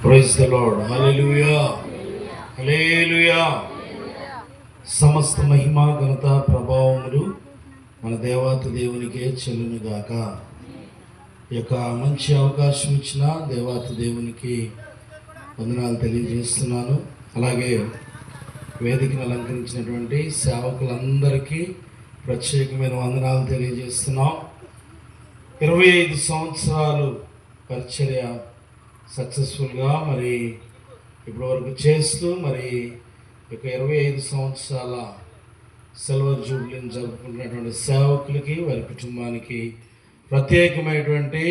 Praise the lord. Hallelujah, hallelujah. సమస్త మహిమ ఘనత ప్రభావములు మన దేవాతి దేవునికే చెల్లును గాక. ఈ యొక్క మంచి అవకాశం ఇచ్చిన దేవాతి దేవునికి వందనాలు తెలియజేస్తున్నాను. అలాగే వేదికను అలంకరించినటువంటి సేవకులందరికీ ప్రత్యేకమైన వందనాలు తెలియజేస్తున్నాం. 25 సంవత్సరాలు పరిచర్య సక్సెస్ఫుల్గా మరి ఇప్పటివరకు చేస్తూ మరి ఇక 25 సంవత్సరాల సిల్వర్ జూబ్లీని జరుపుకుంటున్నటువంటి సేవకులకి వారి కుటుంబానికి ప్రత్యేకమైనటువంటి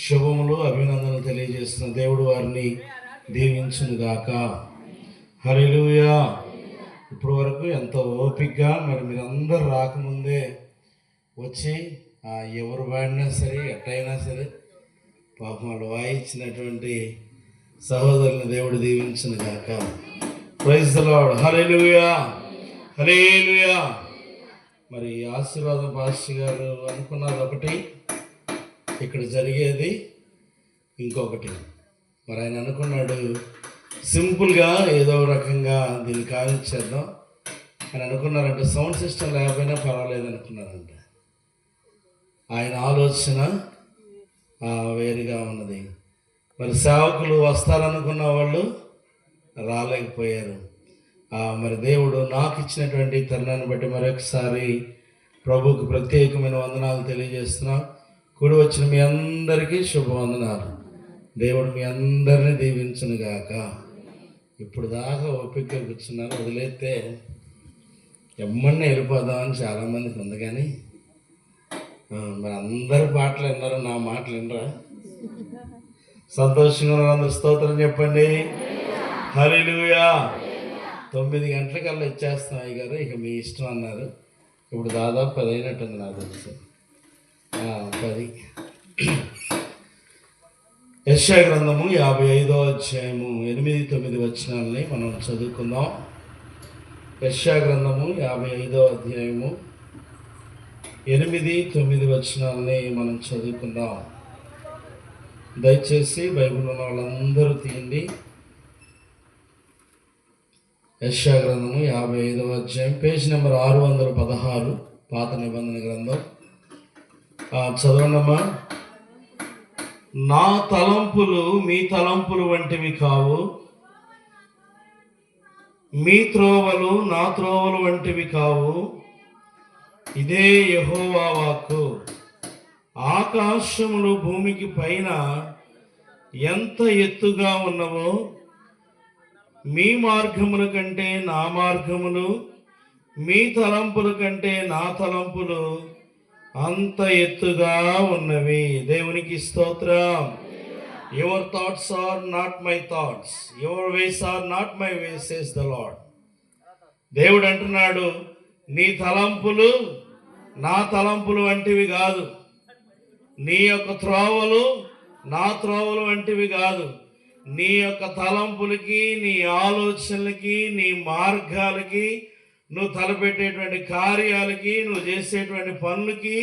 శుభములు అభినందనలు తెలియజేస్తున్న దేవుడు వారిని దీవించును గాక. హల్లెలూయా. ఇప్పటి వరకు ఎంతో ఓపికగా మరి మీరందరూ రాకముందే వచ్చి ఎవరు వాడినా సరే ఎట్టయినా సరే పాపం వాళ్ళు వాయించినటువంటి సహోదరుని దేవుడు దీవించును గాక. Praise the lord. Hallelujah, hallelujah. మరి ఆశీర్వాదం పాస్టర్ గారు అనుకున్నది ఒకటి, ఇక్కడ జరిగేది ఇంకొకటి. మరి ఆయన అనుకున్నాడు సింపుల్గా ఏదో రకంగా దీన్ని కానిచ్చేద్దాం అని అనుకున్నారంటే, సౌండ్ సిస్టమ్ లేకపోయినా పర్వాలేదు అనుకున్నారంట. ఆయన ఆలోచన వేరుగా ఉన్నది. మరి సేవకులు వస్తారనుకున్న వాళ్ళు రాలేకపోయారు. మరి దేవుడు నాకు ఇచ్చినటువంటి తరుణాన్ని బట్టి మరొకసారి ప్రభువుకు ప్రత్యేకమైన వందనాలు తెలియజేస్తున్నా. కూడి వచ్చిన మీ అందరికీ శుభవందనాలు. దేవుడు మీ అందరినీ దీవించును గాక. ఇప్పుడు దాకా ఓపికగా కూర్చున్నారు, వదిలేస్తే ఎమ్మన్నా వెళ్ళిపోదామని చాలామందికి ఉంది. కానీ మరి అందరి పాటలు విన్నారు, నా మాటలు వినరా? సంతోషంగా ఉన్నారు అందరు? స్తోత్రం చెప్పండి. హల్లెలూయా. 9 గంటలకల్లా ఇచ్చేస్తాం అయ్యగారు, ఇక మీ ఇష్టం అన్నారు. ఇప్పుడు దాదాపు 10 అయినట్టుంది నాకు తెలుసు. 10. యెషయా గ్రంథము 55వ అధ్యాయము 8-9 వచనాలని మనం చదువుకుందాం. యెషయా గ్రంథము 55వ అధ్యాయము 8-9 వచనాలని మనం చదువుకుందాం. దయచేసి బైబిల్ ఉన్న వాళ్ళందరూ తీయండి. యెషయా గ్రంథము 55వ అధ్యాయం, పేజ్ నెంబర్ 616, పాత నిబంధన గ్రంథం. చదవండమ్మా. నా తలంపులు మీ తలంపులు వంటివి కావు, మీ త్రోవలు నా త్రోవలు వంటివి కావు. ఇదే యెహోవా వాక్కు. ఆకాశములు భూమికి పైన ఎంత ఎత్తుగా ఉన్నవో, మీ మార్గముల కంటే నా మార్గములు, మీ తలంపుల కంటే నా తలంపులు అంత ఎత్తుగా ఉన్నవి. దేవునికి స్తోత్రం. Your thoughts are not my thoughts, your ways are not my ways says the Lord. దేవుడు అంటున్నాడు, నీ తలంపులు నా తలంపులు వంటివి కాదు, నీ యొక్క త్రోవలు నా త్రోవలు వంటివి కాదు. నీ యొక్క తలంపులకి, నీ ఆలోచనలకి, నీ మార్గాలకి, నువ్వు తలపెట్టేటువంటి కార్యాలకి, నువ్వు చేసేటువంటి పనులకి,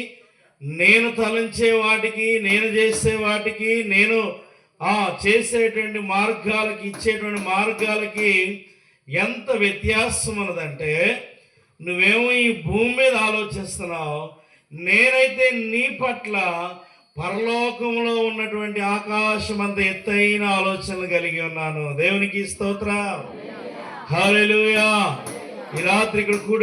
నేను తలంచే వాటికి, నేను చేసే వాటికి, నేను చేసేటువంటి మార్గాలకి, ఇచ్చేటువంటి మార్గాలకి ఎంత వ్యత్యాసం ఉన్నదంటే, నువ్వేమో ఈ భూమి మీద ఆలోచిస్తున్నావు, నేనైతే నీ పట్ల పరలోకంలో ఉన్నటువంటి ఆకాశం అంత ఎత్తైన ఆలోచనలు కలిగి ఉన్నాను. దేవునికి స్తోత్రం. హల్లెలూయా. ఈ రాత్రి ఇక్కడ